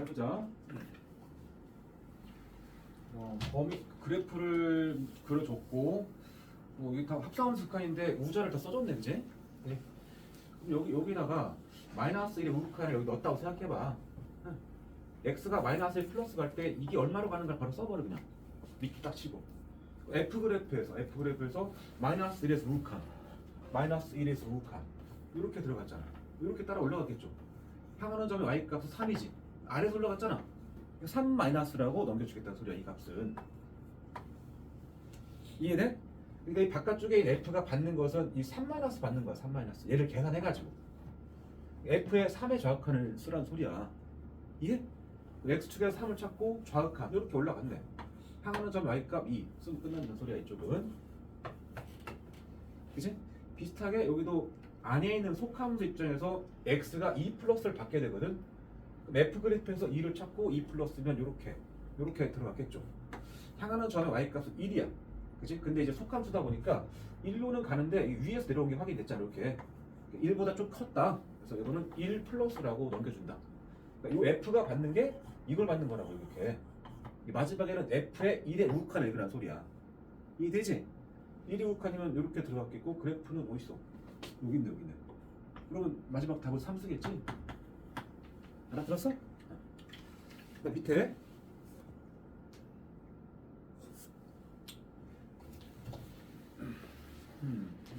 해보자. 범위 그래프를 그려줬고 여기 다 합성함수 칸인데 우자를 다 써줬네, 그지? 네. 그럼 여기다가 마이너스 1의 우극 칸을 여기 넣었다고 생각해봐. x가 마이너스 1 플러스 갈 때 이게 얼마로 가는가 바로 써버려 그냥. 밑에 딱 치고. f 그래프에서 마이너스 1에서 우극 칸, 마이너스 1에서 우극 칸 이렇게 들어갔잖아. 이렇게 따라 올라갔겠죠. 향하는 점의 y 값은 3이지. 아래에서 올라갔잖아. 3 마이너스라고 넘겨주겠다는 소리야, 이 값은. 이해돼? 그러니까 이 바깥쪽에 있는 f가 받는 것은 이 3 마이너스 받는 거야, 3 마이너스. 얘를 계산해가지고 f의 3의 좌극한을 쓰란 소리야. 이해? x축에서 3을 찾고 좌극한 이렇게 올라갔네. 향하는 점 y값 2 쓰면 끝난다는 소리야, 이쪽은. 그치? 비슷하게 여기도 안에 있는 속함수 입장에서 x가 2 플러스를 받게 되거든. 그럼 f 그래프에서 2를 찾고 2 플러스면 요렇게 들어갔겠죠. 향하는 점의 y값은 1이야. 그치? 근데 이제 속함수다 보니까 1로는 가는데 위에서 내려온 게 확인됐잖아. 이렇게 1보다 좀 컸다. 그래서 이거는 1 플러스라고 넘겨준다. 그러니까 이 f가 받는 게 이걸 받는 거라고. 이렇게 마지막에는 f의 1의 우극한을 읽으란 소리야. 이해되지? 1의 우극한이면 이렇게 들어갔겠고 그래프는 어딨어? 여기 있네. 그러면 마지막 답은 3 쓰겠지? 알아들었어? 그 밑에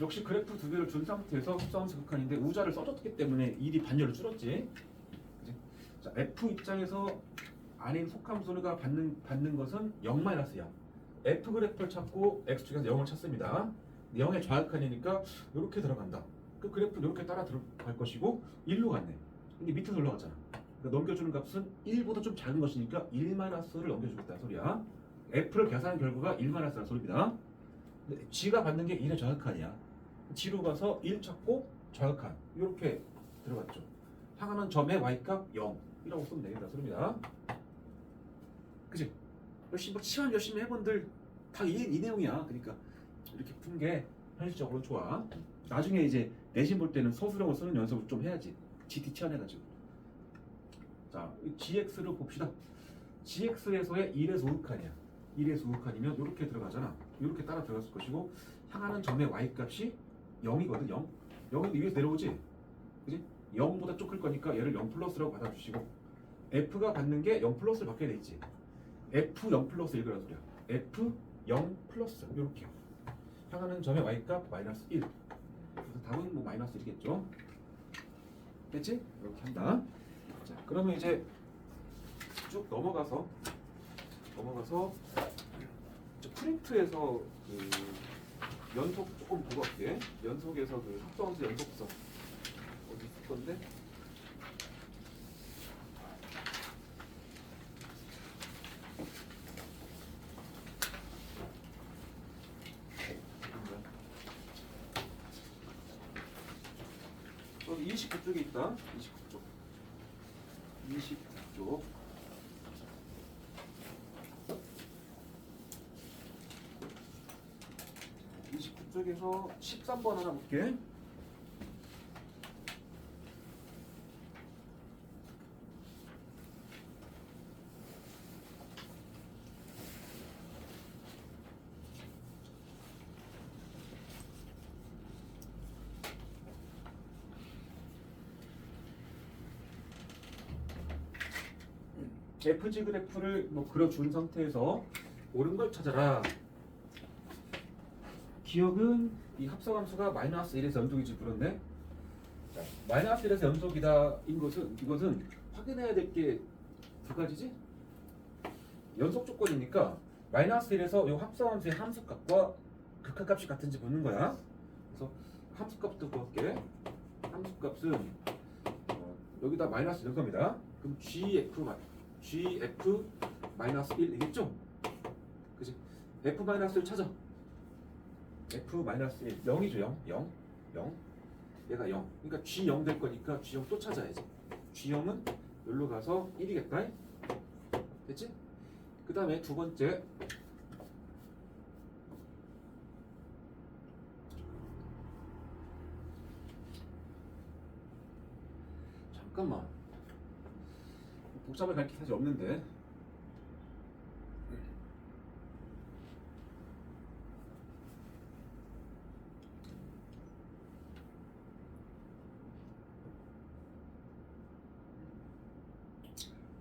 역시 그래프 두 개를 준 상태에서 합성함수 극한인데 우자를 써줬기 때문에 1이 반열로 줄었지. 그치? 자, f 입장에서 안에 있는 속함수가 받는 것은 0-야. f 그래프를 찾고 x축에서 0을 찾습니다. 0의 좌극한이니까 이렇게 들어간다. 그 그래프는 이렇게 따라 들어갈 것이고 1로 갔네. 근데 밑에서 올라갔잖아. 그러니까 넘겨주는 값은 1보다 좀 작은 것이니까 1-를 넘겨주겠다는 소리야. f를 계산한 결과가 1-라는 소리입니다. 근데 g가 받는 게 1의 좌극한이야. g로 가서 1 찾고 좌극한 이렇게 들어갔죠. 향하는 점의 y값 0이라고 쓰면 되겠다 소리입니다. 그치? 시험 열심히 해본들 다 이 내용이야. 그러니까 이렇게 푼 게 현실적으로 좋아. 나중에 이제 내신 볼 때는 서술형을 쓰는 연습을 좀 해야지. GT 치환해가지고. 자, gx를 봅시다. gx에서의 1에서 우극한이야. 1에서 우극한이면 이렇게 들어가잖아. 이렇게 따라 들어갔을 것이고 향하는 점의 y값이 0이거든. 0. 0은 위에서 내려오지. 그지? 0보다 좀 클 거니까 얘를 0 플러스라고 받아주시고 f가 받는 게 0 플러스를 받게 돼 있지. f 0 플러스 읽으란 소리야. f 0 플러스 이렇게 향하는 점의 y값 마이너스 1. 그래서 답은 뭐 마이너스 1이겠죠. 됐지? 이렇게 한다. 자, 그러면 이제 쭉 넘어가서 프린트에서 그 연속 조금 보고 갈게. 연속에서 그 합성함수 연속성 어디 있을 건데? 여기 29쪽에 있다. 29쪽. 29쪽. 29쪽에서 13번 하나 볼게. FG 그래프를 그려준 상태에서 옳은 걸 찾아라. 기억은 이 합성함수가 마이너스 1에서 연속이지. 그런데 자, 마이너스 1에서 연속이다 이것은 확인해야 될 게 두 가지지. 연속 조건이니까 마이너스 1에서 이 합성함수의 함수값과 극한값이 같은지 보는 거야. 그래서 함수값도 구할게. 함수값은 여기다 마이너스 넣을 겁니다. 그럼 gf 마이너스 1이겠죠? 그치? f 마이너스 1 찾아. f 마이너스 1 0이죠. 0 얘가 0. 그러니까 g 0 될 거니까 g 0 또 찾아야지. g 0은 여기로 가서 1이겠다. 됐지? 그 다음에 두 번째 잠깐만 복잡하게 갈 게 사실 없는데.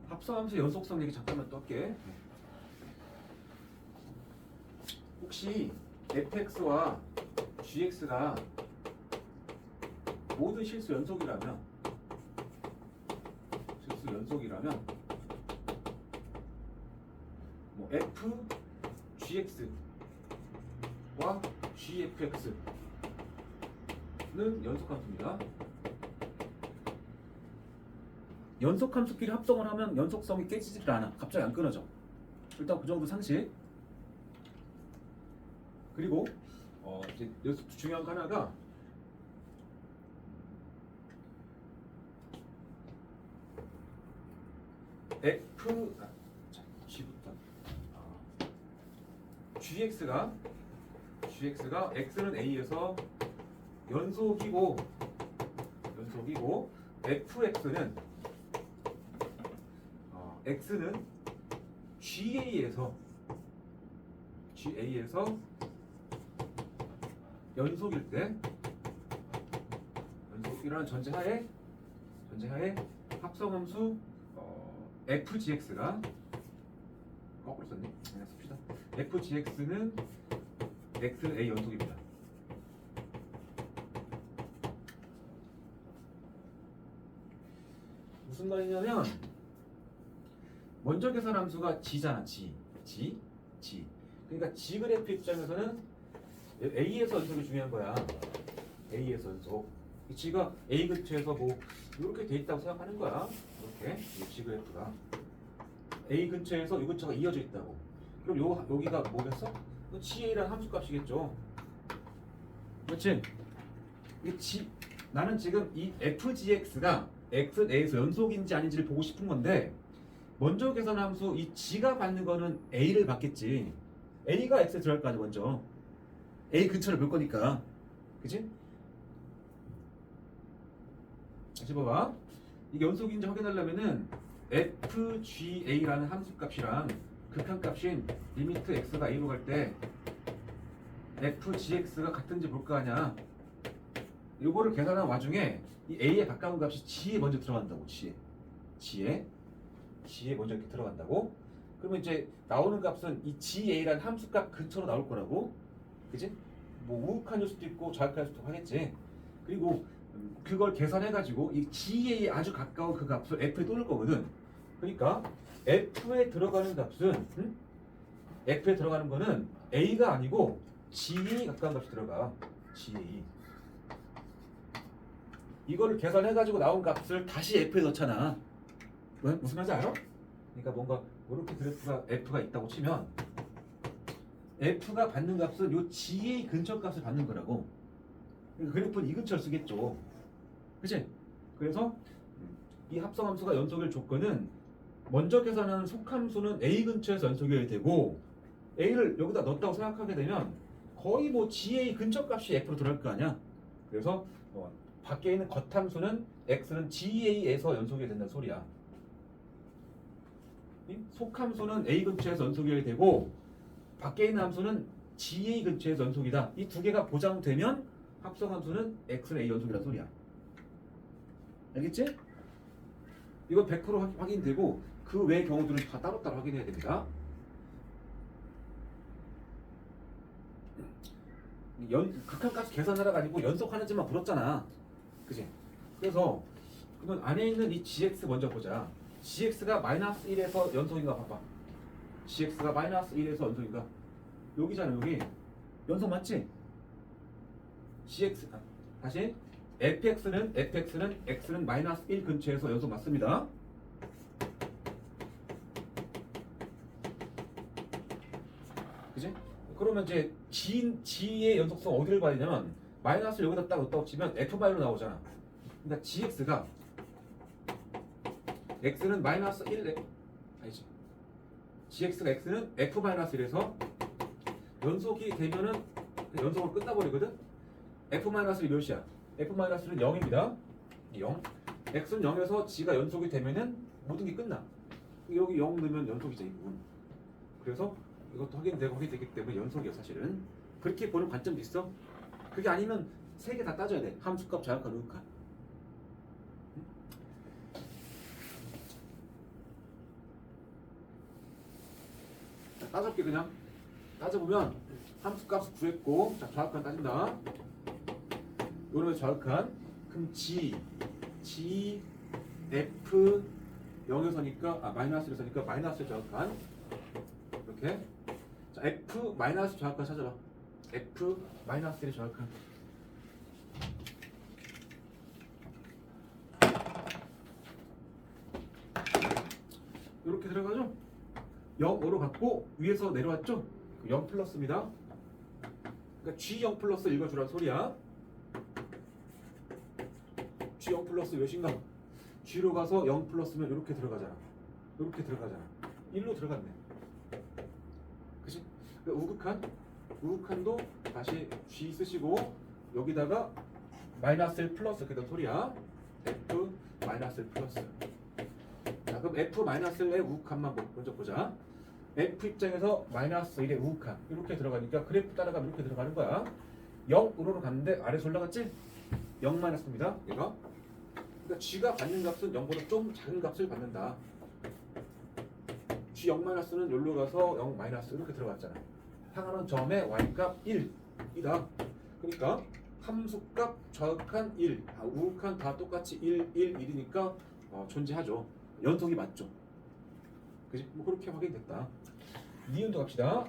합성함수 연속성 얘기 잠깐만 또 할게. 혹시 fx와 gx가 모든 실수 연속이라면 뭐 f gx와 gfx는 연속함수입니다. 연속함수끼리 합성을 하면 연속성이 깨지질 않아. 갑자기 안 끊어져. 일단 그 정도 상식. 그리고 이제 여기서 중요한 거 하나가 gx가 x는 a에서 연속이고 fx는 x는 GA에서 연속일 때 연속이라는 전제하에 합성함수 FGX가 거꾸로 썼네. 그냥 씁시다. FGX는 x는 A 연속입니다. 무슨 말이냐면 먼저 계산 함수가 g잖아. g. 그러니까 g 그래프 입장에서는 A에서 연속이 중요한 거야. A에서 연속. g가 A 근처에서 뭐 이렇게 돼 있다고 생각하는 거야. 이렇게 g 그래프가 A 근처에서 이 근처가 이어져 있다고. 그럼 여기가 뭐겠어? GA라는 함수값이겠죠. 그렇지? 나는 지금 이 FGX가 X는 A에서 연속인지 아닌지를 보고 싶은 건데 먼저 계산 함수 이 G가 받는 거는 A를 받겠지. A가 X에 들어갈 거 아니야 먼저. A 근처를 볼 거니까. 그치? 다시 봐봐. 이게 연속인지 확인하려면은 FGA라는 함수값이랑 극한값인 리미트 X가 A로 갈 때 FGX가 같은지 볼 거 아니야. 요거를 계산한 와중에 이 A에 가까운 값이 G에 먼저 들어간다고. G에 먼저 이렇게 들어간다고. 그러면 이제 나오는 값은 이 GA라는 함수값 근처로 나올 거라고. 그치? 뭐 우극한일 수도 있고 좌극한일 수도 하겠지. 그리고 그걸 계산해가지고 이 GA에 아주 가까운 그 값을 F에 또 넣을 거거든. 그러니까 F에 들어가는 값은 F에 들어가는 거는 A가 아니고 G에 가까운 값이 들어가. GA. 이거를 계산해가지고 나온 값을 다시 F에 넣잖아. 왜? 무슨 말인지 알아? 그러니까 뭔가 이렇게 그래프가 F가 있다고 치면 F가 받는 값은 요 GA 근처 값을 받는 거라고. 그러니까 그래프는 이 근처를 쓰겠죠. 그치? 그래서 이 합성함수가 연속일 조건은 먼저 계산하는 속함수는 A 근처에서 연속이어야 되고 A를 여기다 넣었다고 생각하게 되면 거의 뭐 GA 근처 값이 F로 들어갈 거 아니야. 그래서 밖에 있는 겉함수는 X는 GA에서 연속이어야 된다는 소리야. 속함수는 A 근처에서 연속이어야 되고 밖에 있는 함수는 GA 근처에서 연속이다. 이 두 개가 보장되면 합성함수는 X는 A 연속이라는 소리야. 알겠지? 이건 100% 확인되고 그 외의 경우들은 다 따로따로 확인해야 됩니다. 극한값 계산하라 가지고 연속하는지만 물었잖아. 그치? 그래서 그러면 안에 있는 이 gx 먼저 보자. gx가 -1에서 연속인가 봐봐. gx가 -1에서 연속인가? 여기잖아. 여기 연속 맞지? 다시 fx는 x는 -1 근처에서 연속 맞습니다. 그지? 그러면 이제 g의 연속성 어디를 봐야 되냐면 마이너스를 여기다 딱 넣었다고 치면 f마이로 나오잖아. 그러니까 gx가 x는 -1 아니지. gx가 x는 f-1에서 연속이 되면은 연속으로 끝나버리거든. f-1이 몇이야? f-는 0입니다. 0. x는 0에서 g가 연속이 되면은 모든 게 끝나. 여기 0 넣으면 연속이죠, 이 부분. 그래서 이것도 확인되기 때문에 연속이에요, 사실은. 그렇게 보는 관점도 있어. 그게 아니면 세 개 다 따져야 돼. 함수값, 좌극한, 우극한. 따져볼게 그냥. 따져보면 함수값 구했고, 자 좌극한 따진다. 요놈의 좌극한. 그럼 G F 0에서니까 마이너스에서니까 마이너스 좌극한. 이렇게. 자 F 마이너스 좌극한 찾아봐. F 마이너스 1의 좌극한. 이렇게 들어가죠? 0으로 갖고 위에서 내려왔죠? 0 플러스입니다. 그러니까 G0 플러스 읽어주란 소리야. G0 플러스 몇인가? G로 가서 0 플러스면 이렇게 들어가잖아. 이렇게 들어가잖아. 1로 들어갔네. 그치? 그러니까 우극한도 다시 G 쓰시고 여기다가 마이너스 1 플러스 그런 소리야. F 마이너스 1 플러스. 자 그럼 F 마이너스 1의 우극한만 먼저 보자. F 입장에서 마이너스 1의 우극한 이렇게 들어가니까 그래프 따라가면 이렇게 들어가는 거야. 0으로 갔는데 아래서 올라갔지? 0 마이너스입니다. 얘가. 그러니까 G가 받는 값은 0보다 좀 작은 값을 받는다. G 0 마이너스는 여기로 가서 0 마이너스 이렇게 들어갔잖아. 향하는 점의 y값 1이다. 그러니까 함수값 좌극한 1, 우극한 다 똑같이 1, 1, 1이니까 존재하죠. 연속이 맞죠. 그지? 뭐 그렇게 확인됐다. 니은도 갑시다.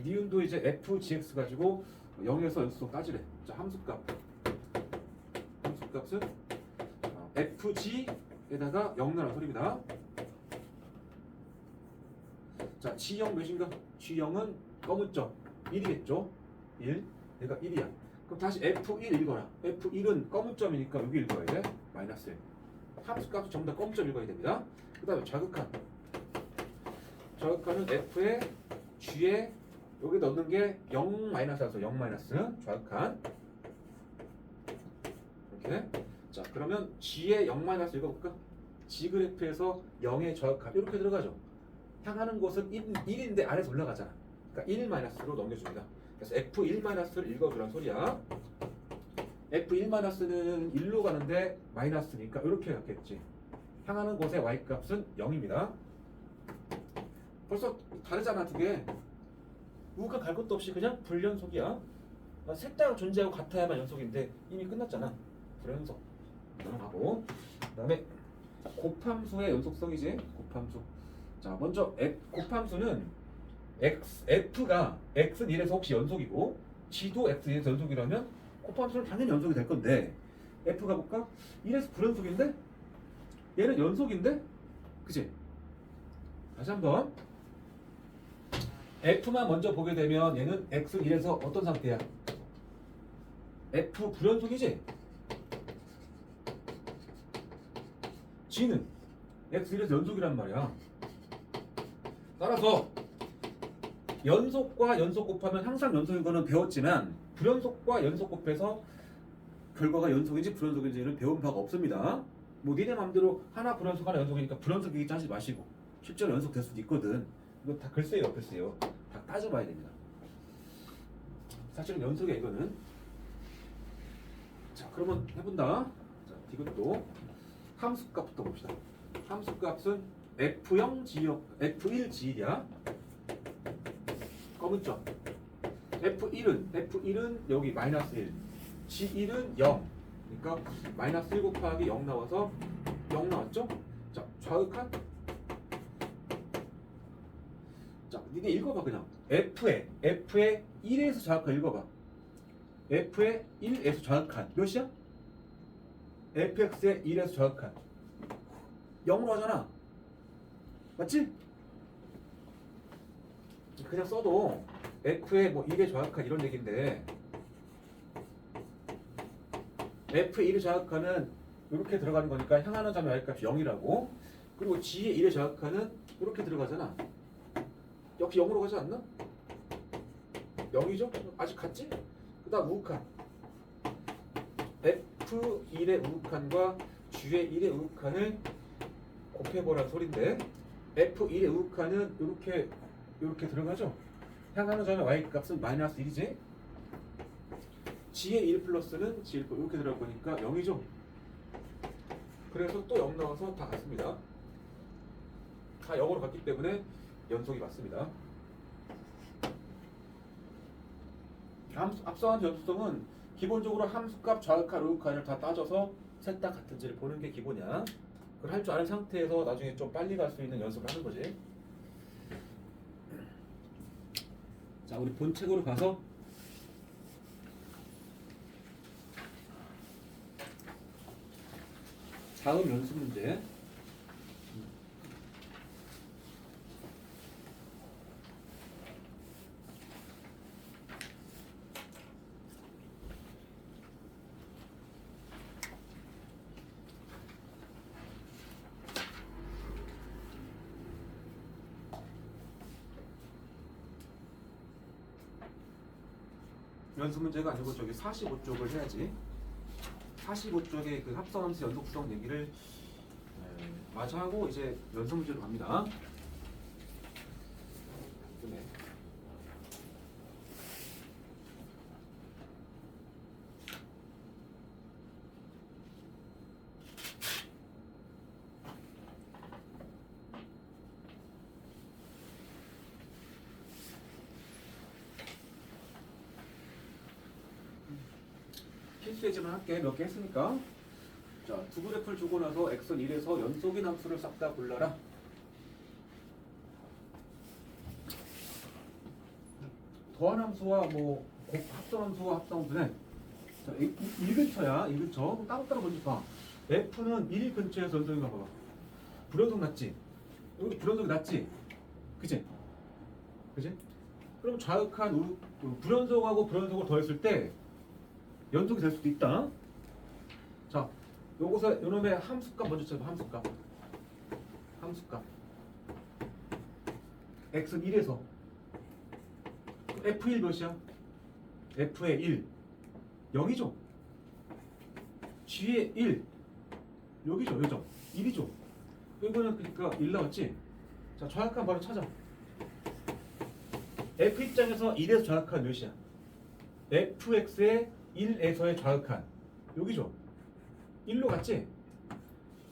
니은도 이제 f(gx) 가지고 0에서 연속 따지래. 자 함수값은 fg에다가 0 넣으라는 소리입니다. 자 G0 몇인가? G0은 검은 점 1이겠죠? 1. 얘가 1이야. 그럼 다시 F1 읽어라. F1은 검은 점이니까 여기 읽어야 돼. 마이너스 1. 함수값은 전부 다 검은 점 읽어야 됩니다. 그 다음에 좌극한. 좌극한은 F에 G에 여기 넣는 게 0 마이너스라서 0 마이너스 좌극한. 이렇게. 자 그러면 G에 0 마이너스 읽어볼까? G 그래프에서 0의 좌극한 이렇게 들어가죠. 향하는 곳은 1인데 아래서 올라가잖아. 그러니까 1 마이너스로 넘겨줍니다. 그래서 F1 마이너스를 읽어주란 소리야. F1 마이너스는 1로 가는데 마이너스니까 이렇게 갔겠지. 향하는 곳의 y값은 0입니다. 벌써 다르잖아 두 개. 우극한 갈 것도 없이 그냥 불연속이야. 셋 다 존재하고 같아야만 연속인데 이미 끝났잖아. 불연속. 넘어가고. 그다음에 곱함수의 연속성이지. 곱함수. 자 먼저 곱함수는 F가 X는 1에서 혹시 연속이고 G도 X1에서 연속이라면 곱함수는 당연히 연속이 될 건데 F가 볼까? 1에서 불연속인데 얘는 연속인데? 그치? 다시 한번 F만 먼저 보게 되면 얘는 X1에서 어떤 상태야? F 불연속이지? G는 X1에서 연속이란 말이야. 따라서 연속과 연속 곱하면 항상 연속인 거는 배웠지만 불연속과 연속 곱해서 결과가 연속인지 불연속인지는 배운 바가 없습니다. 뭐 니네 맘대로 하나 불연속 하나 연속이니까 불연속이기 짜지 마시고 실제로 연속될 수도 있거든. 이거 다 글쎄요 글쎄요. 다 따져봐야 됩니다. 사실은 연속이야 이거는. 자 그러면 해본다. 자 이것도 함수값부터 봅시다. 함수값은 F0 G0 F1 G1이야. 검은 점. F1은 여기 마이너스 1, G1은 0. 그러니까 마이너스 1 곱하기 0 나와서 0 나왔죠? 자 좌극한. 자 니네 읽어봐 그냥. F에 1에서 좌극한 읽어봐. F에 1에서 좌극한 몇이야? fx에 1에서 좌극한 0으로 하잖아. 맞지? 그냥 써도 f에 뭐 1의 좌극한 이런 얘기인데 f의 1의 좌극한은 이렇게 들어가는 거니까 향하는 점의 y값이 0이라고. 그리고 g의 1의 좌극한은 이렇게 들어가잖아. 역시 0으로 가지 않나? 0이죠? 아직 같지? 그 다음 우극한 F1의 우극한과 G의 1의 우극한을 곱해보라는 소리인데 F1의 우극한은 이렇게 들어가죠. 향하는 점의 y 값은 마이너스 1이지. g의 1 플러스는 g1 이렇게 들어갈 거니까 0이죠. 그래서 또 0 나와서 다 같습니다. 다 0으로 갔기 때문에 연속이 맞습니다. 앞서 한 연속성은 기본적으로 함수값, 좌극한, 우극한을 다 따져서 셋 다 같은지를 보는 게 기본이야. 그걸 할 줄 아는 상태에서 나중에 좀 빨리 갈 수 있는 연습을 하는 거지. 자, 우리 본책으로 가서 다음 연습 문제. 연습 문제가 아니고 저기 45쪽을 해야지. 45쪽의 그 합성함수 연속성 얘기를 마저 하고 이제 연습 문제로 갑니다. 네. 필수예지만 할게. 몇 개 했으니까. 자, 두 그래프를 주고 나서 x는 1에서 연속인 함수를 싹 다 골라라. 더한 함수와 뭐 합성 함수와 합성 함수는 자, 1근처야. 1근처. 그럼 따로따로 먼저 봐. f는 1 근처에서 연속인가 봐봐. 불연속 낮지? 여기 불연속이 낮지? 그치? 그치? 그럼 좌극한 불연속하고 불연속을 더했을 때 연속이 될 수도 있다. 자, 요것을 요놈의 함수값 먼저 쳐봐. 함수값 x는 1에서 f1 몇이야? f의 1 0이죠. g의 1 여기죠. 여기죠. 1이죠. 이거는 그러니까 1 나왔지. 자, 좌극한 바로 찾아. f 입장에서 1에서 좌극한 몇이야? fx의 1에서의 좌극한 여기죠. 1로 갔지?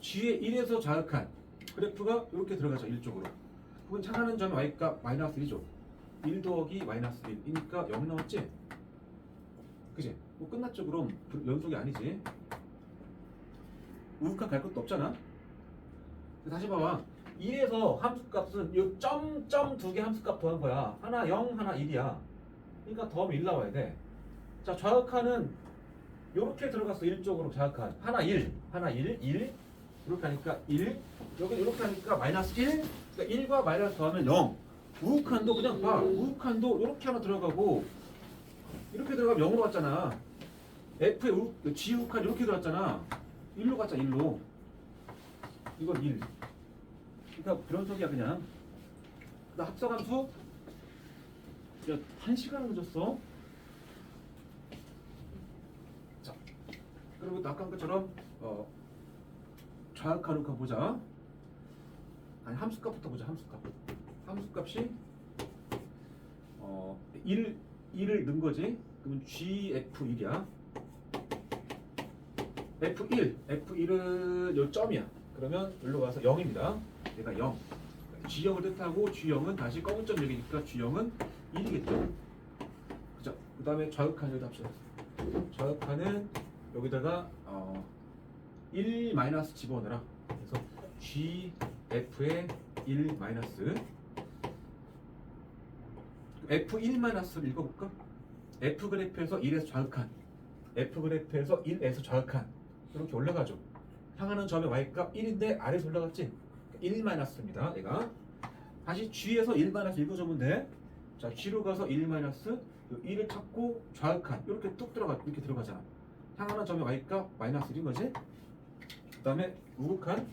g의 1에서 좌극한 그래프가 이렇게 들어가죠. 1쪽으로. 그건 향하는 점의 y값 마이너스 1이죠. 1 더하기 마이너스 1이니까 0 나왔지? 그지? 뭐 끝났죠. 그럼 연속이 아니지. 우극한 갈 것도 없잖아. 다시 봐봐. 1에서 함수값은 이 점 두 개 함수값 더한 거야. 하나 0, 하나 1이야. 그러니까 더하면 1 나와야 돼. 자, 좌극한은 요렇게 들어갔어. 1쪽으로 좌극한. 하나 1, 하나 1, 1 이렇게 하니까 1 여기 이렇게 하니까 마이너스 1 그러니까 1과 마이너스 더하면 0 우극한도 그냥 봐. 우극한도 이렇게 하나 들어가고 이렇게 들어가면 0으로 갔잖아. F의 G 우극한 이렇게 들어갔잖아. 1로 갔잖아. 1로 이건 1 그러니까 불연속이야 그냥. 나 합성함수 야 1시간 늦었어. 자, 그리고 아까 것처럼 좌극한 우극한 보자. 아니 함수값부터 보자. 함수값이 1을 넣은 거지. 그러면 GF1이야. F1은 요 점이야. 그러면 여기로 와서 0입니다. 얘가 0. G0을 뜻하고 G0은 다시 검은 점 여기니까 G0은 1이겠죠. 그죠? 그 다음에 좌극한 여기다 합시다. 좌극한은 여기다가 1 마이너스 집어넣어라. 그래서 GF의 1 마이너스 F1 마이너스를 읽어볼까? F 그래프에서 1에서 좌극한 F 그래프에서 1에서 좌극한 이렇게 올라가죠. 향하는 점의 y값 1인데 아래에서 올라갔지? 1 마이너스입니다. 얘가 다시 G에서 1 마이너스 읽어주면 돼. 자, G로 가서 1 마이너스 1을 찾고 좌극한 이렇게 뚝 이렇게 들어가잖아. 향하는 점의 y값 마이너스 1인 거지? 그 다음에 우극한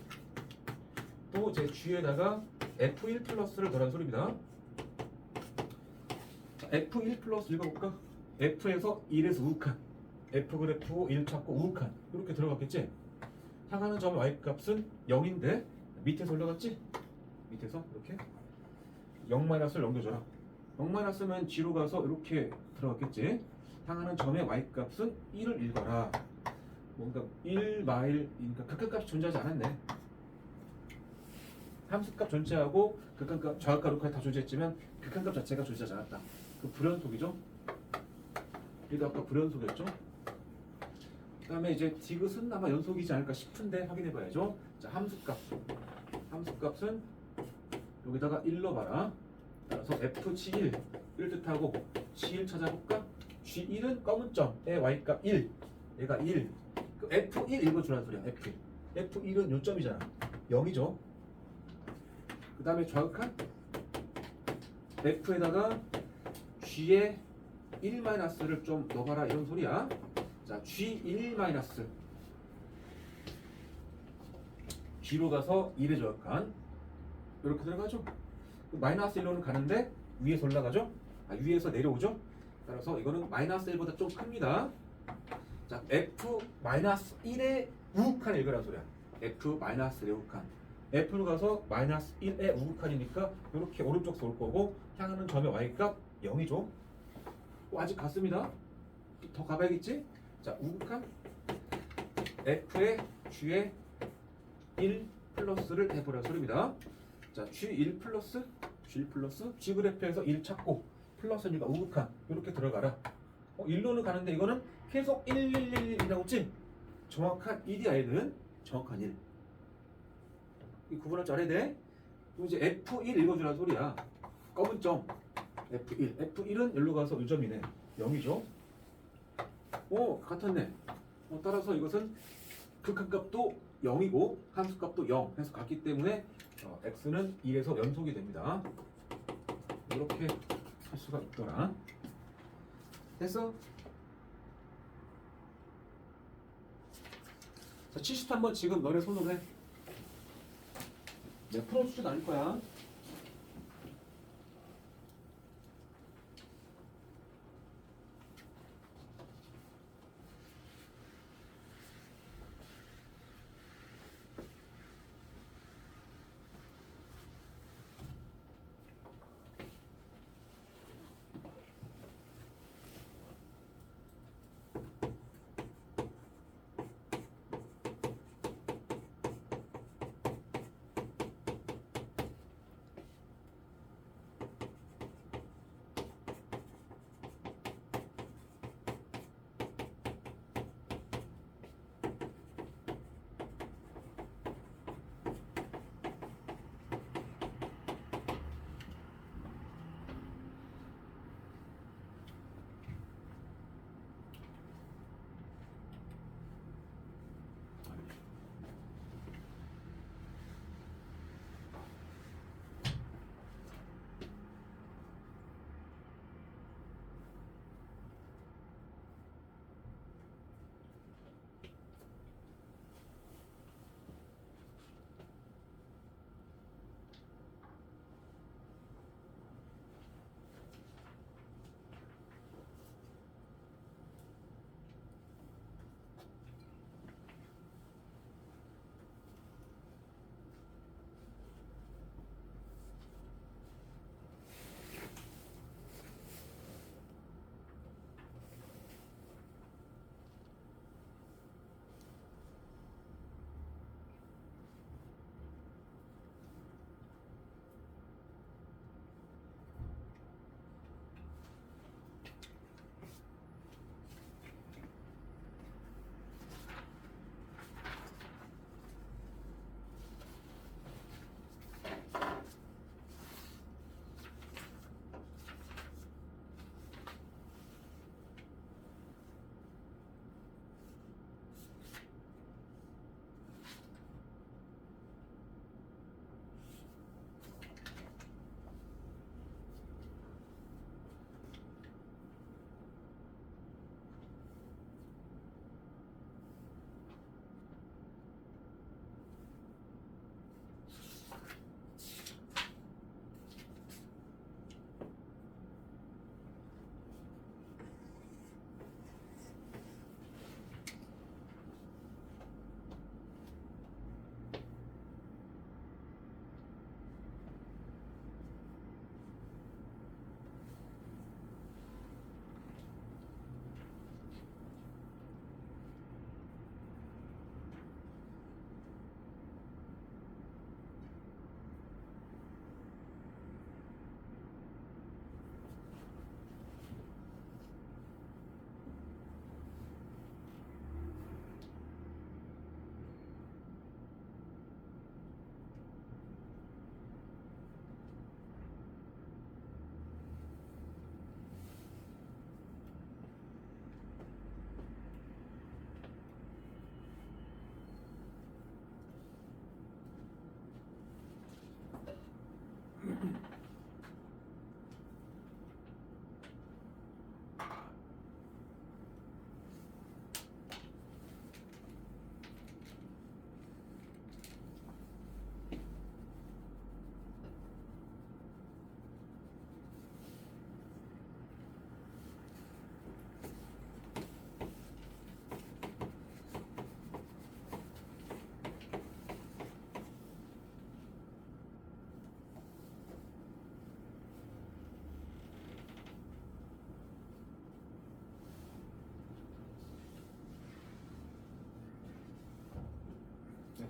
또 제 G에다가 F1 플러스를 더한 소리입니다. 자, F1 플러스 읽어볼까? F에서 1에서 우극한 F 그래프 1 찾고 우극한 이렇게 들어갔겠지? 향하는 점의 y값은 0인데 밑에서 올라갔지? 밑에서 이렇게 0-를 넘겨줘라. 0-면 G로 가서 이렇게 들어갔겠지? 향하는 점의 y값은 1을 읽어라. 뭔가 1 마일, 그러니까 극한값이 존재하지 않았네. 함수값 존재하고 극한값, 좌극과 우극까지 다 존재했지만 극한값 자체가 존재하지 않았다. 그 불연속이죠. 얘도 아까 불연속이었죠. 그 다음에 이제 디귿은 아마 연속이지 않을까 싶은데 확인해봐야죠. 자, 함수값은 여기다가 1 넣어봐라. 따라서 fg1 1 뜻하고 g1 찾아볼까? g1은 검은 점의 y값 1, 얘가 1. 그 f1 읽어주라는 소리야. f1. f1은 요점이잖아. 0이죠. 그 다음에 좌극한 f에다가 g의 1-를 좀 넣어봐라 이런 소리야. 자, g1- g로 가서 1에 좌극한 이렇게 들어가죠. 마이너스 1로는 가는데 위에서 올라가죠. 위에서 내려오죠. 따라서 이거는 마이너스 1보다 좀 큽니다. 자, f-1의 우극한을 읽으라는 소리야. f-1의 우극한. f로 가서 마이너스 1의 우극한이니까 이렇게 오른쪽에서 올 거고 향하는 점의 y값 0이죠. 아직 갔습니다. 더 가봐야겠지? 자, 우극한 f의 g의 1 플러스를 해보라는 소리입니다. 자, g1 플러스 g 그래프에서 1 찾고 플러스니까 우극한 이렇게 들어가라. 1로는 가는데 이거는 계속 111이라고 했지? 정확한 1이야. 얘는 정확한 1. 이 구분할 줄 알아야 돼. 그럼 이제 F1 읽어주라는 소리야. 검은 점 F1. F1은 여기로 가서 요점이네. 0이죠. 오, 같았네. 따라서 이것은 극한값도 0이고 함수값도 0 해서 같기 때문에 x는 1에서 연속이 됩니다. 이렇게 할 수가 있더라. 됐어? 자, 73번 지금 너네 손으로 해. 내가 풀어주진 않을 거야.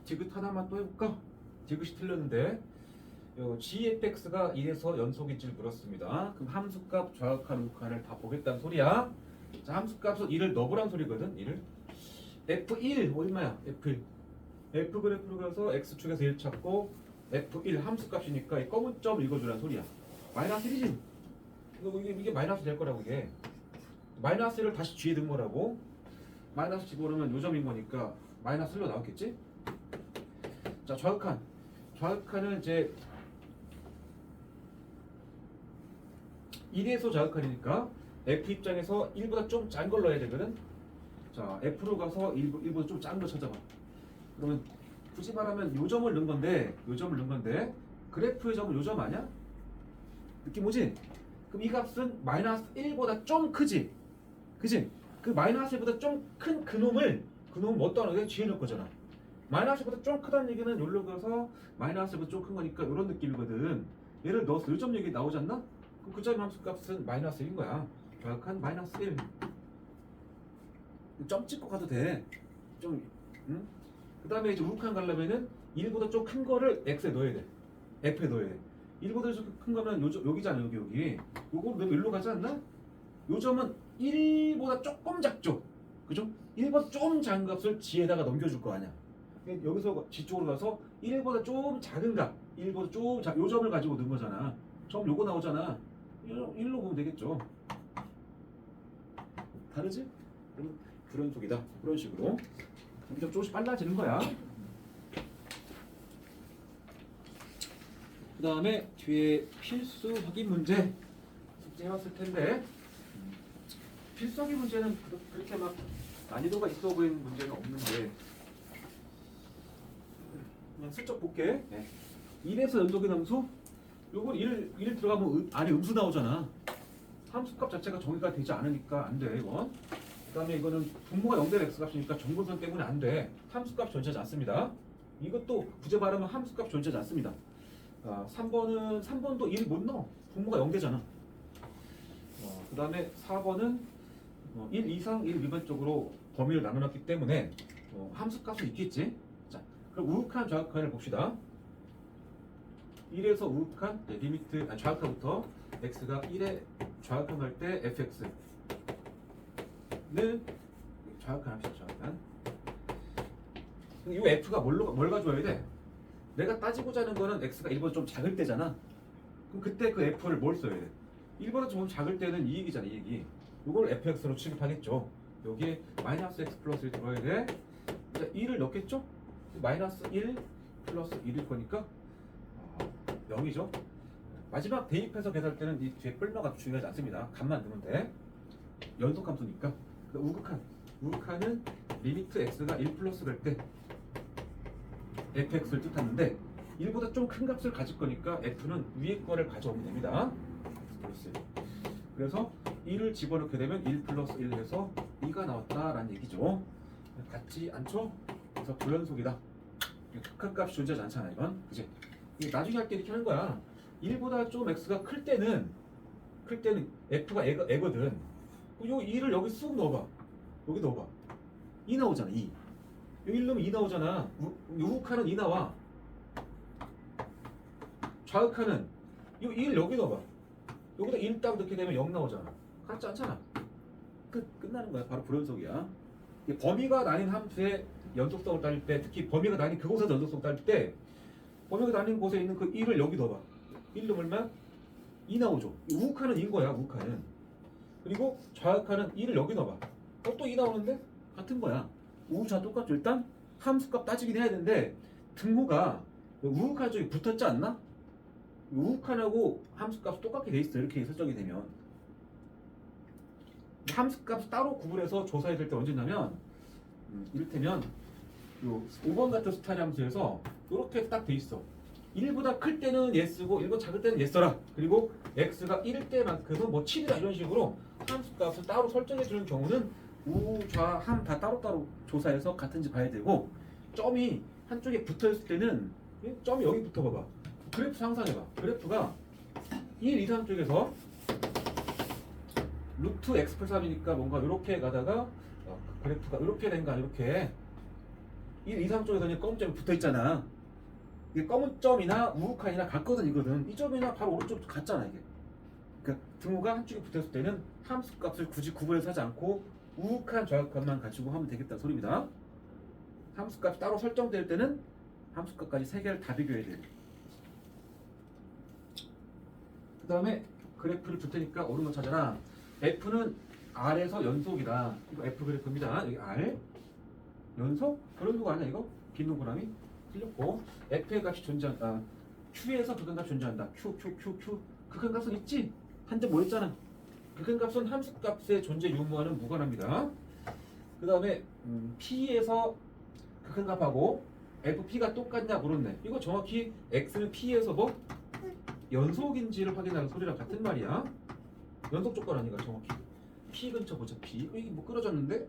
디귿 하나만 또 해볼까? 디귿이 틀렸는데 gfx가 1에서 연속일지를 물었습니다. 그럼 함수값, 좌극한, 우극한을 다 보겠다는 소리야. 자, 함수값은 1을 넣으란 소리거든. 1을 f1 얼마야? f1 f 그래프로 가서 x축에서 1 찾고 f1 함수값이니까 이 검은 점을 읽어주란 소리야. 마이너스 1이지. 이게 마이너스 될 거라고. 이게 마이너스 1을 다시 뒤에 든 거라고. 마이너스 집어넣으면 요 점인 거니까 마이너스 1로 나왔겠지? 자, 좌극한은 이제 1에서 좌극한이니까 f 입장에서 1보다 좀 작은 걸 넣어야 되거든. 자, f로 가서 1보다 좀 작은 거 찾아봐. 그러면 굳이 말하면 요 점을 넣은 건데, 그래프의 점은 요 점 아니야? 느낌 오지? 그럼 이 값은 마이너스 1보다 좀 크지? 그지? 그 마이너스 1보다 좀 큰 그놈을 뭐 떠는 게 뒤에 넣을 거잖아. 마이너스 1보다 좀 크다는 얘기는 여기로 가서 마이너스 1보다 좀 큰 거니까 이런 느낌이거든. 얘를 넣어서 요점 얘기 나오지 않나? 그럼 그 점의 함수값은 마이너스 1인 거야. 좌극한 마이너스 1. 점 찍고 가도 돼. 좀, 응? 그 다음에 이제 우극한 가려면은 1보다 좀 큰 거를 x에 넣어야 돼. f에 넣어야 돼. 1보다 좀 큰 거면 여기잖아. 여기. 요거 넣으면 일로 가지 않나? 요 점은 1보다 조금 작죠. 그죠? 1보다 좀 작은 값을 g에다가 넘겨줄 거 아니야. 여기서 g 쪽으로 가서 1보다 좀 작은 값, 1보다 좀 요 점을 가지고 넣은 거잖아. 점 요거 나오잖아. 1로 보면 되겠죠. 다르지? 그런 속이다. 그런 식으로. 이렇게 조금씩 빨라지는 거야. 그 다음에 뒤에 필수 확인 문제 숙제 해왔을 텐데, 필수 확인 문제는 그렇게 막 난이도가 있어 보이는 문제는 없는데, 그냥 슬쩍 볼게. 네. 1에서 연속인 함수, 요건 1 들어가면 안에 음수 나오잖아. 함수값 자체가 정의가 되지 않으니까 안 돼, 이건. 그 다음에 이거는 분모가 0대 x값이니까 정분선 때문에 안 돼. 함수값 존재하지 않습니다. 이것도 부재 발음은 함수값 존재하지 않습니다. 3번도 1 못 넣어. 분모가 0대잖아. 그 다음에 4번은 1 이상 1 미만 쪽으로 범위를 나눠놨기 때문에 함수값은 있겠지. 자, 그럼 우극한 좌극한을 봅시다. 1에서 우극한 리미트 좌극한부터 x가 1에 좌극한 갈 때 fx는 좌극한 합시다. 좌극한. 이 f가 뭘 가져와야 돼? 내가 따지고자 하는 거는 x가 1보다 좀 작을 때잖아. 그럼 그때 그 f를 뭘 써야 돼? 1보다 좀 작을 때는 이 얘기잖아. 이 얘기. 이걸 fx로 취급하겠죠. 여기에 마이너스 x 플러스 1 들어야 돼. 2를 넣겠죠? 마이너스 1 플러스 1일 거니까 0이죠. 마지막 대입해서 계산할 때는 이 뒤에 뿔마가 중요하지 않습니다. 값만 넣으면 돼. 연속함수니까. 우극한은 리미트 x가 1 플러스 될 때 fx를 뜻하는데 1보다 좀 큰 값을 가질 거니까 f는 위에 거를 가져오면 됩니다. 그래서 1을 집어넣게 되면 1 플러스 1 해서 2가 나왔다라는 얘기죠. 같지 않죠? 그래서 불연속이다. 극한값이 존재하지 않잖아, 이건. 그치? 이게 나중에 할 때 이렇게 하는 거야. 1보다 좀 x가 클 때는 f가 애거든. 요 2를 여기 쑥 넣어봐. 여기 넣어봐. 2 나오잖아, 2. 여기 1 넣으면 2 나오잖아. 우극한은 2 나와. 좌극한은 이 2를 여기 넣어봐. 여기다 1 딱 넣게 되면 0 나오잖아. 같지 않잖아. 끝나는 거야. 바로 불연속이야. 범위가 나뉜 함수의 연속성을 따질 때, 특히 범위가 나뉜 그곳에서 연속성 따질 때, 범위가 나뉜 곳에 있는 그 1을 여기 넣어봐. 1 넣으면 2 나오죠. 우극한은 2인 거야. 우극한은. 그리고 좌극한은 2를 여기 넣어봐. 또 2 나오는데? 같은 거야. 우좌 똑같죠. 일단 함수값 따지긴 해야 되는데 등호가 우극한 쪽에 붙었지 않나? 우극한하고 함수값 똑같게 돼 있어. 이렇게 설정이 되면 함수값 따로 구분해서 조사해야 될 때 언제냐면 이를테면 요 5번 같은 스타일 함수에서 이렇게 딱 돼 있어. 1보다 클 때는 얘 쓰고 1보다 작을 때는 얘 써라. 그리고 x가 1일 때만큼은 뭐 7이다 이런 식으로 함수값을 따로 설정해 주는 경우는 우, 좌, 함 다 따로따로 조사해서 같은지 봐야 되고, 점이 한쪽에 붙어있을 때는 점이 여기 붙어봐봐. 그래프 상상해봐. 그래프가 1, 2, 3 쪽에서 루트 x 플 3이니까 뭔가 이렇게 가다가 그래프가 이렇게 된가 이렇게 1 이상 쪽에서는 검은 점이 붙어 있잖아. 이게 검은 점이나 우극한이나 같거든 이거든. 이 점이나 바로 오른쪽 같잖아 이게. 그러니까 등호가 한쪽에 붙었을 때는 함수값을 굳이 구분해서 하지 않고 우극한 좌극한만 가지고 하면 되겠다 소리입니다. 함수값이 따로 설정될 때는 함수값까지 3개를 다 비교해야 돼. 그 다음에 그래프를 줄 테니까 옳은 거 찾아라. F는 R에서 연속이다. 이거 F 그래프입니다. 여기 R 연속? 그런 거 아니야 이거? 빈 동그라미? 틀렸고 F의 값이 존재한다. Q에서 극한값 존재한다. Q 극한값은 있지? 한때 뭐 했잖아. 극한값은 함수값의 존재 유무와는 무관합니다. 그 다음에 P에서 극한값하고 FP가 똑같냐 물었네. 이거 정확히 X는 P에서 뭐? 연속인지를 확인하는 소리랑 같은 말이야. 연속 조건 아니가 정확히. P 근처 보자. P. 이게 뭐 끌어졌는데?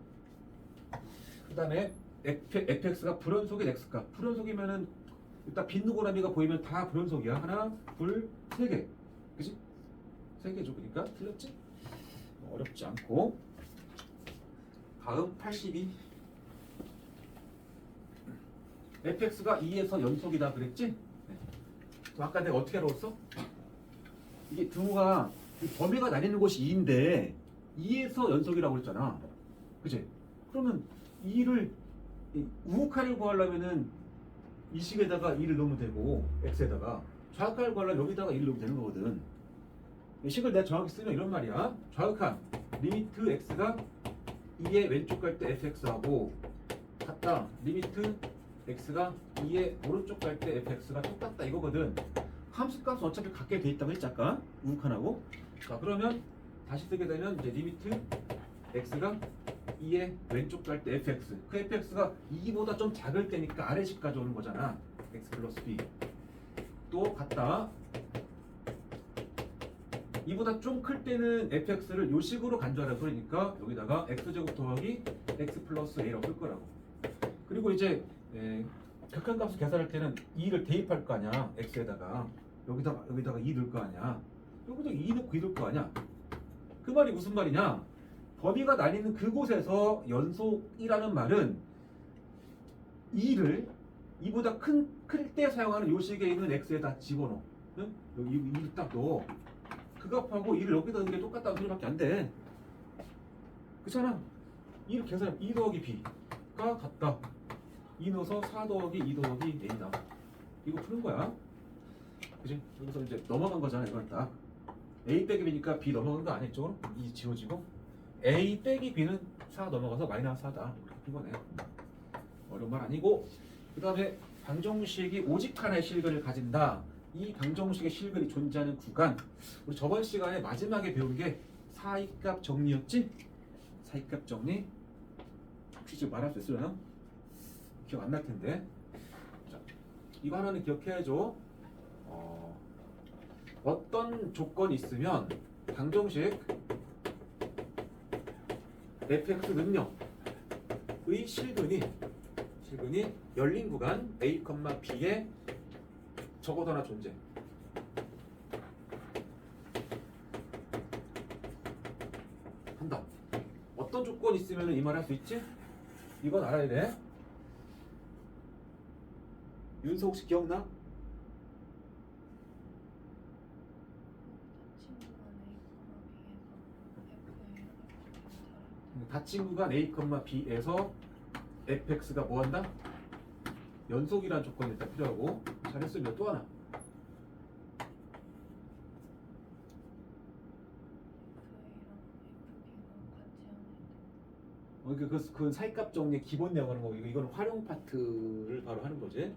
그 다음에 fx가 불연속인 x값. 불연속이면은 일단 빈 누구라미가 보이면 다 불연속이야. 하나, 둘, 세 개. 그치? 세 개죠. 그러니까 틀렸지? 어렵지 않고. 다음 82. fx가 2에서 연속이다 그랬지? 네. 아까 내가 어떻게 알아봤어? 이게 등호가 범위가 나뉘는 곳이 2인데 2에서 연속이라고 그랬잖아. 그치? 그러면 2를 우극한을 구하려면은 이 식에다가 2를 넣으면 되고 x에다가 좌극한을 구하려면 여기다가 2를 넣으면 되는 거거든. 이 식을 내가 정확히 쓰면 이런 말이야. 좌극한 리미트 x가 2의 왼쪽 갈 때 fx하고 같다. 리미트 x가 2의 오른쪽 갈 때 fx가 똑같다 이거거든. 함수값은 어차피 같게 돼 있다고 했지 아까 우극한하고. 자 그러면 다시 쓰게 되면 이제 리미트 x가 2의 왼쪽 갈 때 fx. 그 fx가 2보다 좀 작을 때니까 아래식 가져오는 거잖아. x 플러스 b. 또 같다. 2보다 좀 클 때는 fx를 요 식으로 간주하라 그러니까 여기다가 x제곱 더하기 x 플러스 a라고 쓸 거라고. 그리고 이제 극한값을 계산할 때는 2를 대입할 거 아니야. x에다가 여기다가 2 넣을 거 아니야. 여기다가 2 넣고 2 넣을 거 아니야. 그 말이 무슨 말이냐? 범위가 나뉘는 그곳에서 연속이라는 말은 2를 2보다 클 때 사용하는 요식에 있는 x에다 집어넣어. 응? 여기 2를 딱 넣어. 그 값하고 2를 여기다 넣는 게 똑같다는 소리밖에 안 돼. 그렇잖아. 2를 계산하면 2 더하기 b가 같다. 2 넣어서 4 더하기 2 더하기 a다. 이거 푸는 거야. 그치? 여기서 이제 넘어간 거잖아. 이걸 딱. a 빼기 b니까 b 넘어간 거 아니죠? 2 지워지고. a 빼기 b는 4 넘어가서 마이너스 4다. 이렇게 거네. 어려운 말 아니고. 그 다음에 방정식이 오직 하나의 실근을 가진다. 이 방정식의 실근이 존재하는 구간. 우리 저번 시간에 마지막에 배운 게 사이값 정리였지? 사이값 정리. 혹시 지금 말할 수 있으려나? 기억 안 날 텐데. 자, 이거 하나는 기억해야죠. 어떤 조건이 있으면 방정식 fx 능력의 실근이 열린 구간 a, b에 적어도 하나 존재. 한다. 어떤 조건이 있으면 이 말 할 수 있지? 이건 알아야 돼. 윤서 혹시 기억나? 닫힌 구간 a, b에서 fx가 뭐한다? 연속이라는 조건이 일단 필요하고. 잘했으면 또 하나. 그건 사이값 정리의 기본 내용 하는 거고 이건 활용 파트를 바로 하는 거지.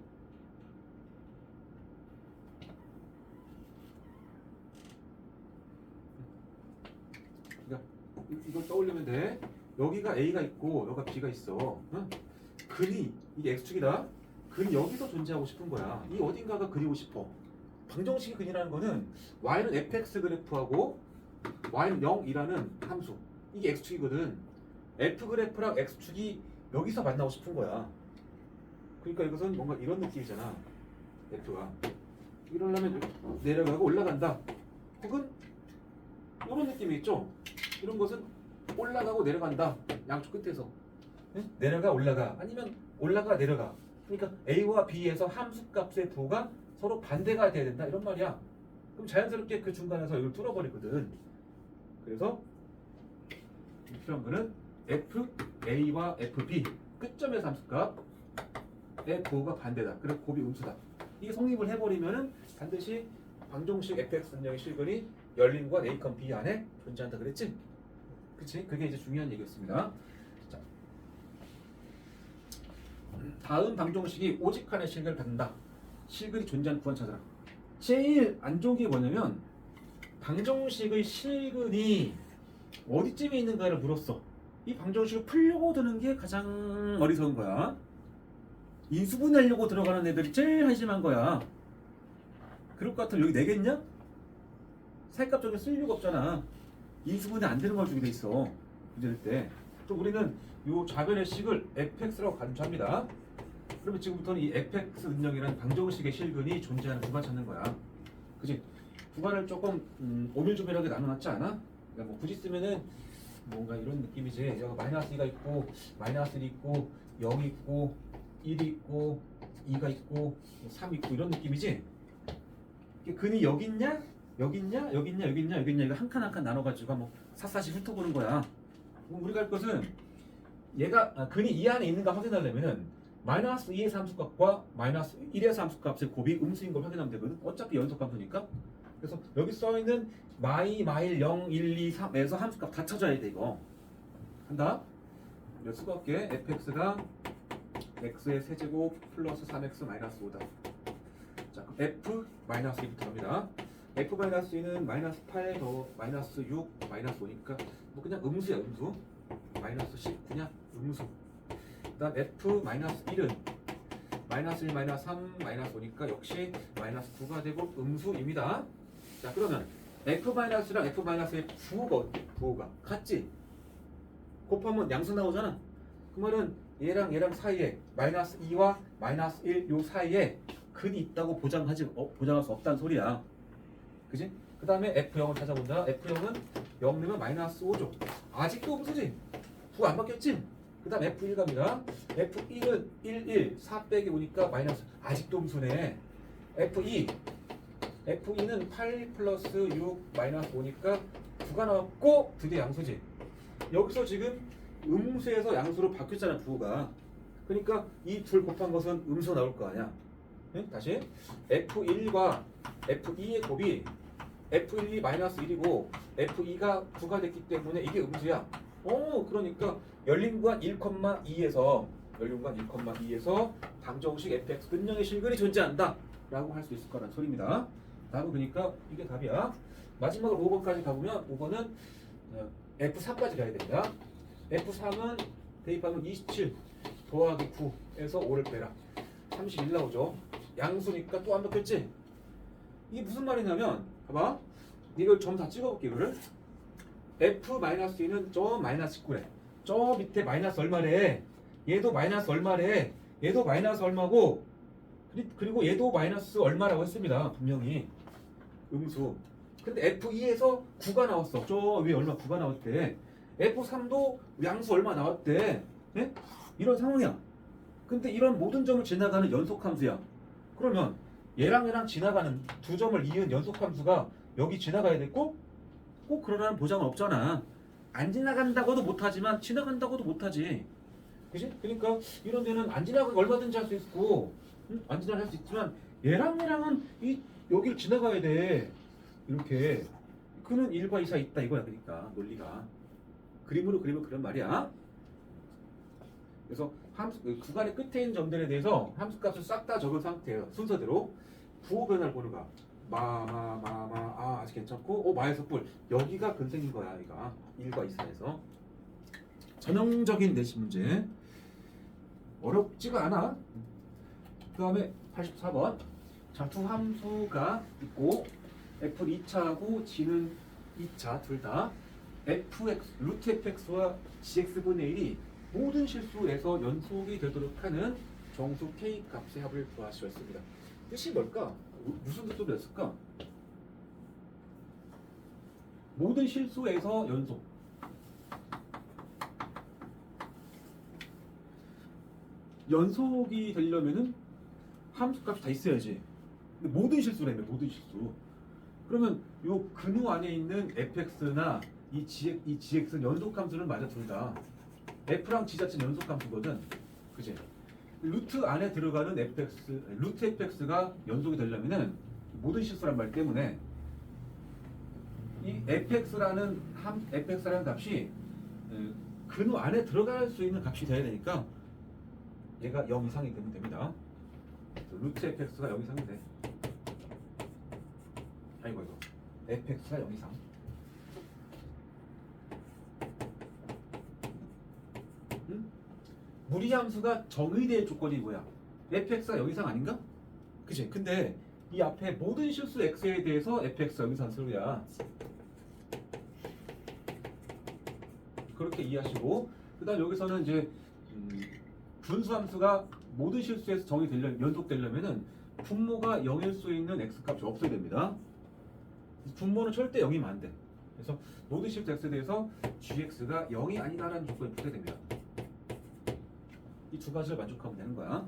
그러니까 이걸 떠올리면 돼. 여기가 A가 있고 여기가 B가 있어. 응? 근이 이게 X축이다. 근이 여기서 존재하고 싶은 거야. 이 어딘가가 그리고 싶어. 방정식의 근이라는 거는 y는 fx 그래프하고 y는 0이라는 함수. 이게 X축이거든. F 그래프랑 X축이 여기서 만나고 싶은 거야. 그러니까 이것은 뭔가 이런 느낌이잖아. F가 이러려면 내려가고 올라간다. 혹은 이런 느낌이 있죠. 이런 것은 올라가고 내려간다. 양쪽 끝에서 내려가 올라가 아니면 올라가 내려가. 그러니까 A와 B에서 함수값의 부호가 서로 반대가 돼야 된다 이런 말이야. 그럼 자연스럽게 그 중간에서 이걸 뚫어버리거든. 그래서 필요한 거는 F, A와 FB 끝점에서 함수값의 부호가 반대다. 그래서 곱이 음수다. 이게 성립을 해버리면은 반드시 방정식 fx 분명의 실근이 열린 구간 A, B 안에 존재한다 그랬지? 그치? 그게 이제 중요한 얘기였습니다. 자, 다음 방정식이 오직 하나의 실근을 갖는다. 실근이 존재하는 구간 찾아라. 제일 안 좋은 게 뭐냐면 방정식의 실근이 어디쯤에 있는가를 물었어. 이 방정식을 풀려고 드는 게 가장 어리석은 거야. 인수분해하려고 들어가는 애들이 제일 한심한 거야. 그럴 것 같으면 여기 내겠냐? 살값 적에 쓸 이유가 없잖아. 인수분해 안 되는 걸 주게 돼 있어. 문제 때. 또 우리는 요 좌변의 식을 fx라고 간주합니다. 그러면 지금부터는 이 fx 능력이라는 방정식의 실근이 존재하는 구간 찾는 거야. 그지? 구간을 조금 오밀조밀하게 나눠놨지 않아? 그러니까 뭐 굳이 쓰면은 뭔가 이런 느낌이지. 여기 마이너스 2가 있고 마이너스 1이 있고 0이 있고 1이 있고 2가 있고 3 있고 이런 느낌이지. 근이 여기 있냐? 여기 있냐? 여기 있냐? 여기 있냐? 여기 있냐? 이거 한 칸 한 칸 나눠가지고 뭐 샅샅이 훑어보는 거야. 그럼 우리가 할 것은 얘가 근이 이 안에 있는가 확인하려면은 마이너스 2에서 함수값과 마이너스 1에서 함수값의 곱이 음수인 걸 확인하면 되거든. 어차피 연속함수니까. 그래서 여기 써있는 마일 0, 1, 2, 3에서 함수값 다 찾아야 돼 이거. 한다. 수고할게. fx가 x의 세제곱 플러스 3x 마이너스 5다. 자, 그럼 f 마이너스 2부터 갑니다. f 마이너스 2는 마이너스 8 더 마이너스 6 마이너스 5니까 뭐 그냥 음수야 음수. 마이너스 10 그냥 음수. 그다음 f 마이너스 1은 마이너스 1 마이너스 3 마이너스 5니까 역시 마이너스 9가 되고 음수입니다. 자, 그러면 f 마이너스랑 f 마이너스의 부호가 같지? 곱하면 양수 나오잖아. 그 말은 얘랑 사이에 마이너스 2와 마이너스 1 요 사이에 근이 있다고 보장할 수 없다는 소리야. 그지? 그 다음에 F0을 찾아본다. F0은 0 넣으면 마이너스 5죠. 아직도 음수지? 부 안 바뀌었지? 그 다음 F1 갑니다. F1은 1, 4 빼기 5니까 마이너스 아직도 음수네. F2는 8 플러스 6 마이너스 5니까 9가 나왔고 드디어 양수지. 여기서 지금 음수에서 양수로 바뀌었잖아 부호가. 그러니까 이 둘 곱한 것은 음수 나올 거 아니야. 네? 다시 F1과 F2의 곱이 F1이 마이너스 1이고 F2가 9가 됐기 때문에 이게 음수야. 그러니까 열린 구간 1,2에서 방정식 fx 근영의 실근이 존재한다 라고 할 수 있을 거란 소리입니다. 다음은 그러니까 이게 답이야. 마지막으로 5번까지 가보면 5번은 F3까지 가야 됩니다. F3은 대입하면 27 더하기 9에서 5를 빼라. 31 나오죠. 양수니까 또 안 바뀌었지? 이게 무슨 말이냐면 봐봐. 이걸 점 다 찍어볼게. 이거를 F-2는 저 마이너스 19래. 저 밑에 마이너스 얼마래. 얘도 마이너스 얼마래. 얘도 마이너스 얼마고 그리고 얘도 마이너스 얼마라고 했습니다. 분명히 음수. 근데 F2에서 9가 나왔어. 저 위에 얼마 9가 나왔대. F3도 양수 얼마 나왔대. 네? 이런 상황이야. 근데 이런 모든 점을 지나가는 연속함수야. 그러면 얘랑 지나가는 두 점을 이은 연속함수가 여기 지나가야 됐고 꼭 그러라는 보장은 없잖아. 안 지나간다고도 못하지만 지나간다고도 못하지. 그치? 그러니까 이런 데는 안 지나가고 얼마든지 할 수 있고 안 지나갈 수 있지만 얘랑은 여기를 지나가야 돼. 이렇게 그는 1과 2 사이 있다 이거야. 그러니까 논리가 그림으로 그리면 그런 말이야. 그래서 구간의 끝에 있는 점들에 대해서 함수값을 싹 다 적은 상태예요. 순서대로 부호 변화를 보는 거야. 아직 괜찮고 마에서 뿔 여기가 근생인 거야. 얘가 1과 2 사이에서 전형적인 내신 문제 어렵지가 않아. 그 다음에 84번 자, 두 함수가 있고 F 2차하고 G는 2차 둘 다 fx, 루트 fx와 gx분의 1이 모든 실수에서 연속이 되도록 하는 정수 k 값의 합을 구하시었습니다. 뜻이 뭘까? 무슨 뜻으로 했을까? 모든 실수에서 연속. 연속이 되려면은 함수값이 다 있어야지. 근데 모든 실수라며 모든 실수. 그러면 요 근우 안에 있는 fx나 이 gx는 연속함수는 맞아 둘 다. f랑 g 자체는 연속함수거든. 그지? 루트 안에 들어가는 루트 fx가 연속이 되려면은 모든 실수란 말 때문에 이 fx라는 값이 근우 안에 들어갈 수 있는 값이 돼야 되니까 얘가 0 이상이 되면 됩니다. 루트 fx가 0 이상이 돼. 이거 fx가 0 이상. 응? 무리함수가 정의될 조건이 뭐야? fx가 0 이상 아닌가? 그치? 근데 이 앞에 모든 실수 x에 대해서 fx가 0 이상 소리야. 그렇게 이해하시고, 그 다음 여기서는 이제 분수함수가 모든 실수에서 연속되려면은 분모가 0일 수 있는 x값이 없어야 됩니다. 분모는 절대 0이면 안 돼. 그래서 모든 실수 x에 대해서 gx가 0이 아니다라는 조건이 붙게 됩니다. 이 두 가지를 만족하면 되는 거야.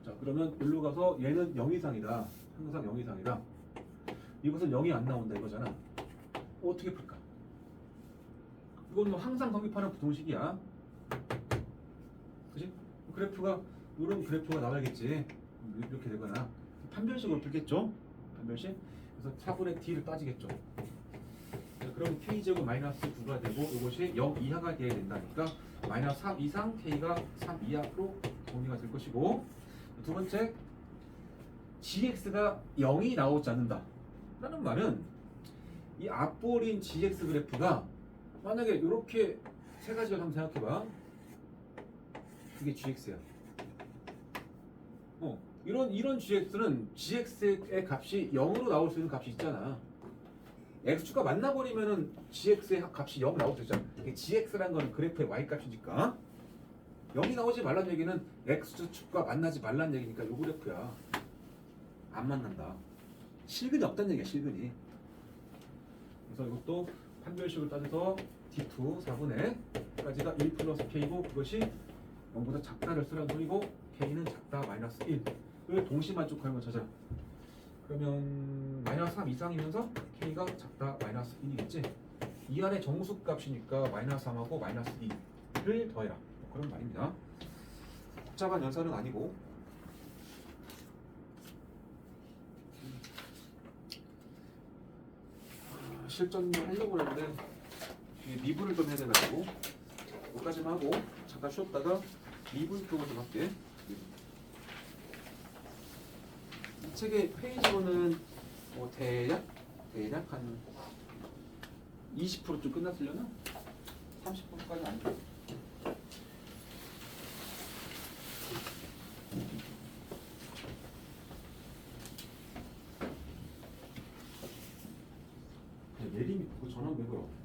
자, 그러면 여기로 가서 얘는 0 이상이다. 항상 0 이상이다. 이것은 0이 안 나온다 이거잖아. 어떻게 풀까? 이건 뭐 항상 성립하는 부동식이야. 그치? 그래프가 이런 그래프가 나와야겠지. 이렇게 되거나 판별식으로 풀겠죠. 판별식. 그래서 4분의 d를 따지겠죠. 자, 그럼 k제곱 마이너스 9가 되고 이것이 0 이하가 돼야 된다니까 마이너스 3 이상 k가 3 이하로 정리가 될 것이고, 두 번째 gx가 0이 나오지 않는다 라는 말은 이 앞볼인 gx 그래프가 만약에 이렇게 세 가지를 한번 생각해봐. 그게 gx야. 이런 gx는 gx의 값이 0으로 나올 수 있는 값이 있잖아. x축과 만나버리면은 gx의 값이 0 나올 수 있잖아. gx라는 건 그래프의 y값이니까 0이 나오지 말란 얘기는 x축과 만나지 말란 얘기니까 요 그래프야. 안 만난다. 실근이 없다는 얘기야. 실근이. 그래서 이것도 판별식을 따져서 D2 4분의 까지가 1 플러스 K고 그것이 0보다 작다를 쓰라는 소리고 K는 작다 마이너스 1. 을 동시 만족하는 걸 찾아. 그러면 마이너스 3 이상이면서 K가 작다 마이너스 1이겠지. 이 안에 정수값이니까 마이너스 3하고 마이너스 2를 더해라. 뭐 그런 말입니다. 복잡한 연산은 아니고. 실전 하려고 했는데 미분을 좀 해야 돼가지고 여기까지만 하고 잠깐 쉬었다가 미분 쪽으로 좀 할게. 이 책의 페이지로는 대략 한 20%좀 끝났으려나? 30%까지 아니고. 예림이 그거 전화 왜 걸어?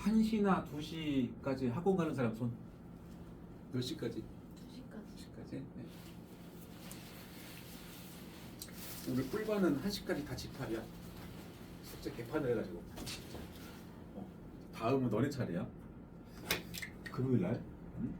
1시나 2시까지 학원 가는 사람 손. 몇 시까지? 2시까지. 2시까지? 네. 우리 꿀반은 1시까지 다 집합이야. 숙제 개판을 해가지고. 다음은 너네 차례야. 금요일 날. 응?